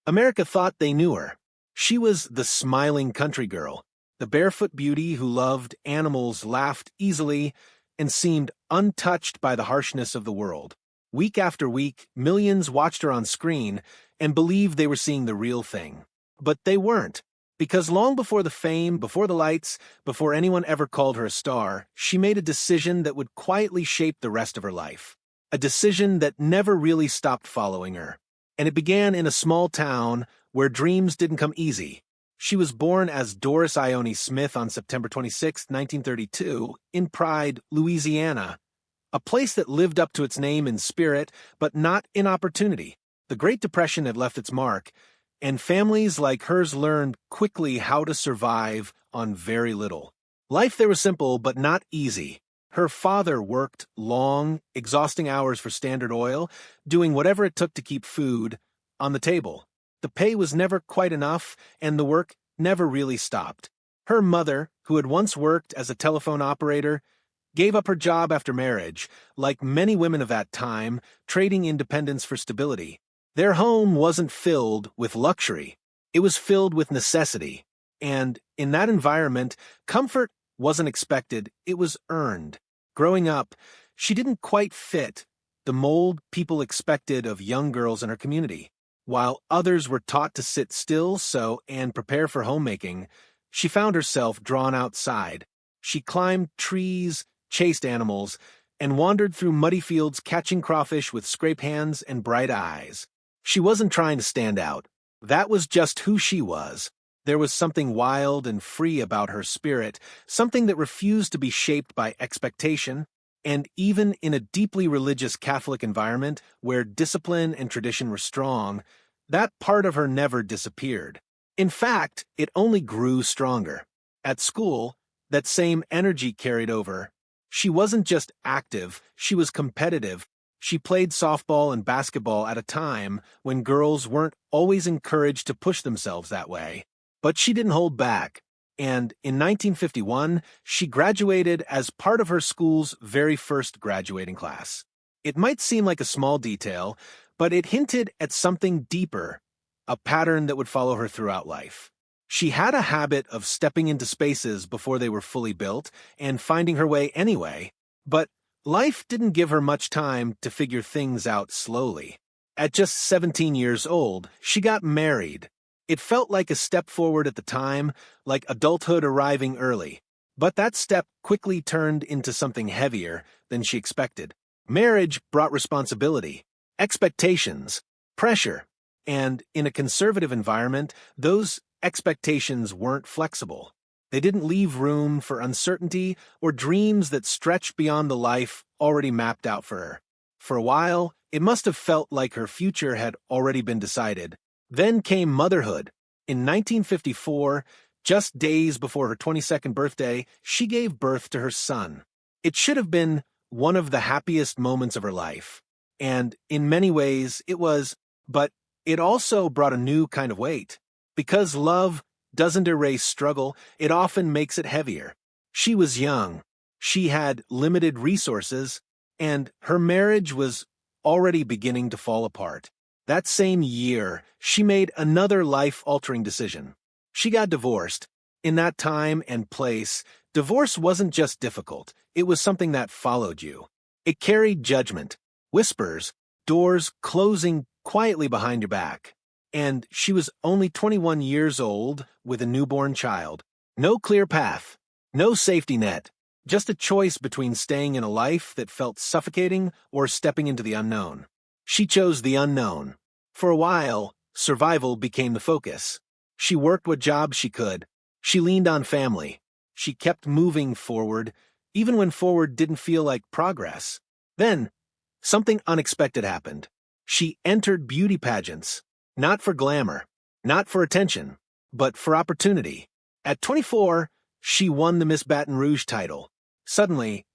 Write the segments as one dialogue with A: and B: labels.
A: America thought they knew her. She was the smiling country girl, the barefoot beauty who loved animals, laughed easily, and seemed untouched by the harshness of the world. Week after week, millions watched her on screen and believed they were seeing the real thing. But they weren't, because long before the fame, before the lights, before anyone ever called her a star, she made a decision that would quietly shape the rest of her life. A decision that never really stopped following her. And it began in a small town where dreams didn't come easy. She was born as Doris Ione Smith on September 26, 1932, in Pride, Louisiana, a place that lived up to its name in spirit, but not in opportunity. The Great Depression had left its mark, and families like hers learned quickly how to survive on very little. Life there was simple, but not easy. Her father worked long, exhausting hours for Standard Oil, doing whatever it took to keep food on the table. The pay was never quite enough, and the work never really stopped. Her mother, who had once worked as a telephone operator, gave up her job after marriage, like many women of that time, trading independence for stability. Their home wasn't filled with luxury. It was filled with necessity. And in that environment, comfort wasn't expected, it was earned. Growing up, she didn't quite fit the mold people expected of young girls in her community. While others were taught to sit still and prepare for homemaking, she found herself drawn outside. She climbed trees, chased animals, and wandered through muddy fields catching crawfish with scraped hands and bright eyes. She wasn't trying to stand out. That was just who she was. There was something wild and free about her spirit, something that refused to be shaped by expectation, and even in a deeply religious Catholic environment where discipline and tradition were strong, that part of her never disappeared. In fact, it only grew stronger. At school, that same energy carried over. She wasn't just active, she was competitive. She played softball and basketball at a time when girls weren't always encouraged to push themselves that way. But she didn't hold back, and in 1951, she graduated as part of her school's very first graduating class. It might seem like a small detail, but it hinted at something deeper, a pattern that would follow her throughout life. She had a habit of stepping into spaces before they were fully built and finding her way anyway, but life didn't give her much time to figure things out slowly. At just 17 years old, she got married. It felt like a step forward at the time, like adulthood arriving early. But that step quickly turned into something heavier than she expected. Marriage brought responsibility, expectations, pressure, and in a conservative environment, those expectations weren't flexible. They didn't leave room for uncertainty or dreams that stretched beyond the life already mapped out for her. For a while, it must have felt like her future had already been decided. Then came motherhood. In 1954, just days before her 22nd birthday, she gave birth to her son. It should have been one of the happiest moments of her life. And in many ways, it was, but it also brought a new kind of weight. Because love doesn't erase struggle, it often makes it heavier. She was young. She had limited resources, and her marriage was already beginning to fall apart. That same year, she made another life-altering decision. She got divorced. In that time and place, divorce wasn't just difficult, it was something that followed you. It carried judgment, whispers, doors closing quietly behind your back. And she was only 21 years old with a newborn child. No clear path, no safety net, just a choice between staying in a life that felt suffocating or stepping into the unknown. She chose the unknown. For a while, survival became the focus. She worked what jobs she could. She leaned on family. She kept moving forward, even when forward didn't feel like progress. Then, something unexpected happened. She entered beauty pageants, not for glamour, not for attention, but for opportunity. At 24, she won the Miss Baton Rouge title. Suddenly,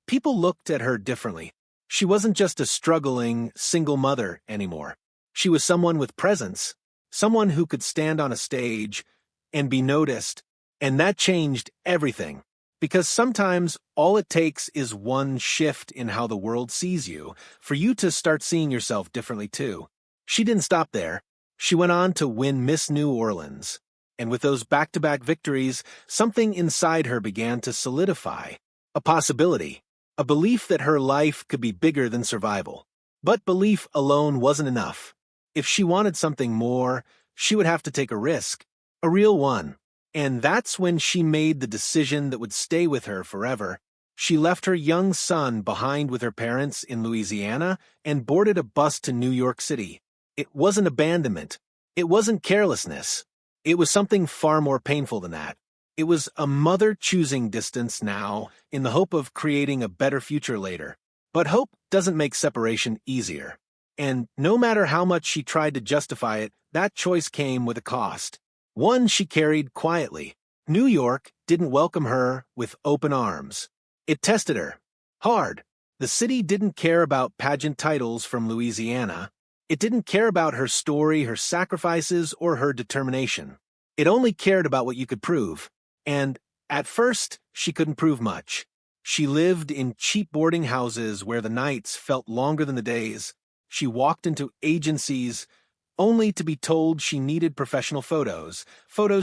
A: people looked at her differently. She wasn't just a struggling, single mother anymore. She was someone with presence, someone who could stand on a stage and be noticed, and that changed everything. Because sometimes all it takes is one shift in how the world sees you for you to start seeing yourself differently too. She didn't stop there. She went on to win Miss New Orleans. And with those back-to-back victories, something inside her began to solidify. A possibility. A belief that her life could be bigger than survival. But belief alone wasn't enough. If she wanted something more, she would have to take a risk. A real one. And that's when she made the decision that would stay with her forever. She left her young son behind with her parents in Louisiana and boarded a bus to New York City. It wasn't abandonment. It wasn't carelessness. It was something far more painful than that. It was a mother choosing distance now in the hope of creating a better future later. But hope doesn't make separation easier. And no matter how much she tried to justify it, that choice came with a cost. One she carried quietly. New York didn't welcome her with open arms. It tested her. Hard. The city didn't care about pageant titles from Louisiana. It didn't care about her story, her sacrifices, or her determination. It only cared about what you could prove. And, at first, she couldn't prove much. She lived in cheap boarding houses where the nights felt longer than the days. She walked into agencies only to be told she needed professional photos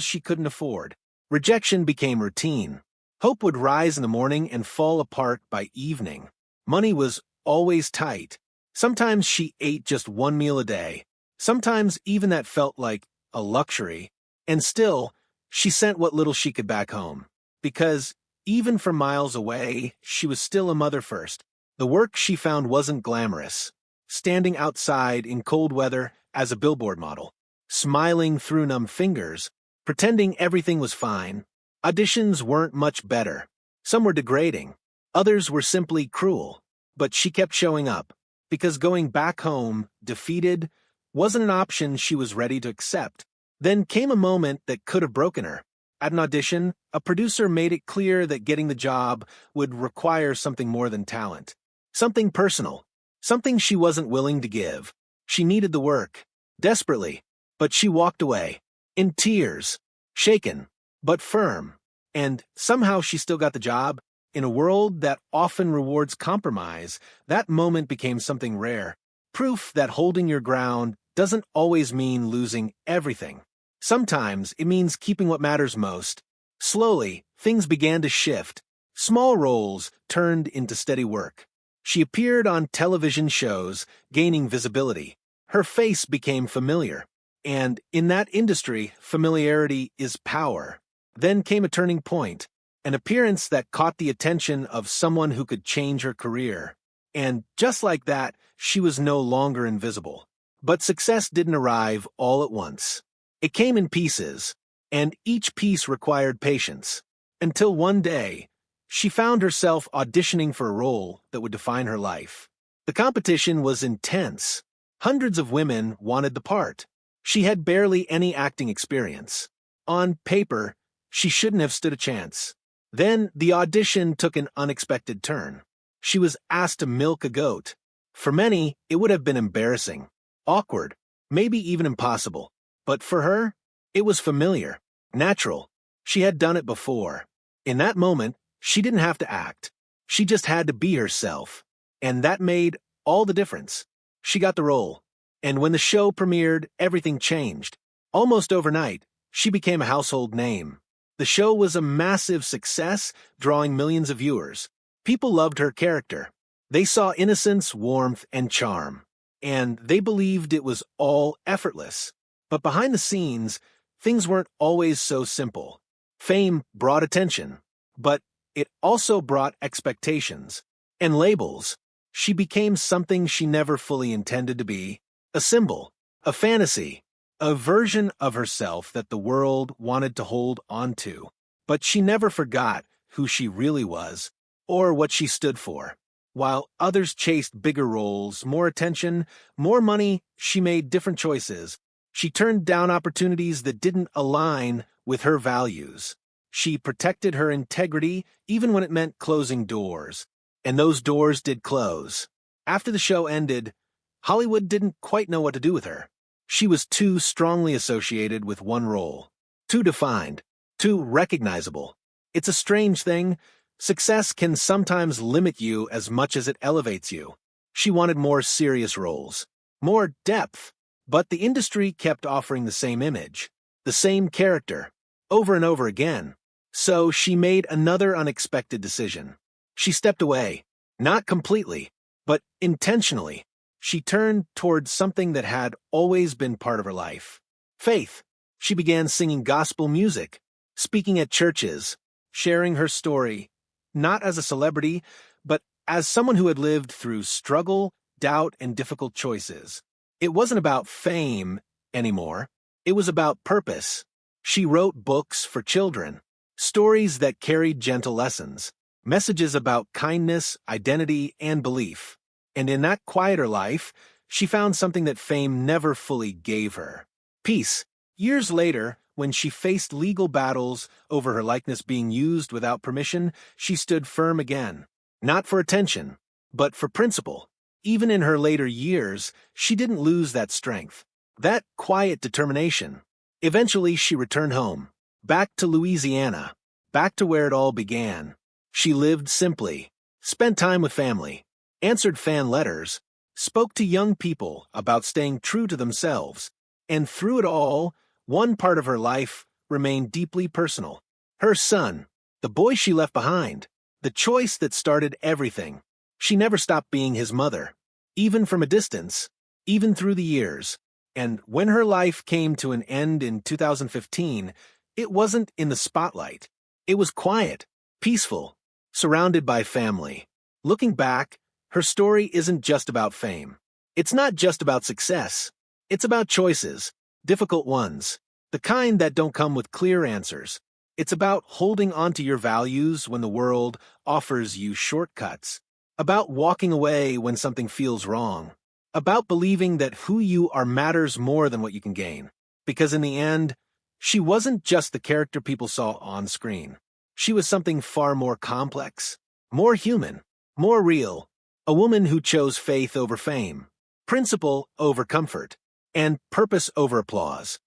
A: she couldn't afford. Rejection became routine. Hope would rise in the morning and fall apart by evening. Money was always tight. Sometimes she ate just one meal a day. Sometimes even that felt like a luxury. And still, she sent what little she could back home. Because, even from miles away, she was still a mother first. The work she found wasn't glamorous. Standing outside in cold weather as a billboard model. Smiling through numb fingers. Pretending everything was fine. Auditions weren't much better. Some were degrading. Others were simply cruel. But she kept showing up. Because going back home, defeated, wasn't an option she was ready to accept. Then came a moment that could have broken her. At an audition, a producer made it clear that getting the job would require something more than talent. Something personal. Something she wasn't willing to give. She needed the work. Desperately. But she walked away. In tears. Shaken. But firm. And somehow she still got the job. In a world that often rewards compromise, that moment became something rare. Proof that holding your ground doesn't always mean losing everything. Sometimes it means keeping what matters most. Slowly, things began to shift. Small roles turned into steady work. She appeared on television shows, gaining visibility. Her face became familiar. And in that industry, familiarity is power. Then came a turning point. An appearance that caught the attention of someone who could change her career. And just like that, she was no longer invisible. But success didn't arrive all at once. It came in pieces, and each piece required patience. Until one day, she found herself auditioning for a role that would define her life. The competition was intense. Hundreds of women wanted the part. She had barely any acting experience. On paper, she shouldn't have stood a chance. Then the audition took an unexpected turn. She was asked to milk a goat. For many, it would have been embarrassing, awkward, maybe even impossible. But for her, it was familiar, natural. She had done it before. In that moment, she didn't have to act. She just had to be herself. And that made all the difference. She got the role. And when the show premiered, everything changed. Almost overnight, she became a household name. The show was a massive success, drawing millions of viewers. People loved her character. They saw innocence, warmth, and charm. And they believed it was all effortless. But behind the scenes, things weren't always so simple. Fame brought attention, but it also brought expectations and labels. She became something she never fully intended to be, a symbol, a fantasy. A version of herself that the world wanted to hold onto. But she never forgot who she really was, or what she stood for. While others chased bigger roles, more attention, more money, she made different choices. She turned down opportunities that didn't align with her values. She protected her integrity even when it meant closing doors. And those doors did close. After the show ended, Hollywood didn't quite know what to do with her. She was too strongly associated with one role. Too defined. Too recognizable. It's a strange thing. Success can sometimes limit you as much as it elevates you. She wanted more serious roles. More depth. But the industry kept offering the same image, the same character, over and over again. So she made another unexpected decision. She stepped away, not completely, but intentionally. She turned towards something that had always been part of her life: faith. She began singing gospel music, speaking at churches, sharing her story, not as a celebrity, but as someone who had lived through struggle, doubt, and difficult choices. It wasn't about fame anymore. It was about purpose. She wrote books for children, stories that carried gentle lessons, messages about kindness, identity, and belief. And in that quieter life, she found something that fame never fully gave her: peace. Years later, when she faced legal battles over her likeness being used without permission, she stood firm again. Not for attention, but for principle. Even in her later years, she didn't lose that strength, that quiet determination. Eventually, she returned home, back to Louisiana, back to where it all began. She lived simply, spent time with family, answered fan letters, spoke to young people about staying true to themselves, and through it all, one part of her life remained deeply personal: her son, the boy she left behind, the choice that started everything. She never stopped being his mother, even from a distance, even through the years. And when her life came to an end in 2015, it wasn't in the spotlight. It was quiet, peaceful, surrounded by family. Looking back, her story isn't just about fame. It's not just about success. It's about choices, difficult ones, the kind that don't come with clear answers. It's about holding onto your values when the world offers you shortcuts, about walking away when something feels wrong, about believing that who you are matters more than what you can gain. Because in the end, she wasn't just the character people saw on screen. She was something far more complex, more human, more real. A woman who chose faith over fame, principle over comfort, and purpose over applause.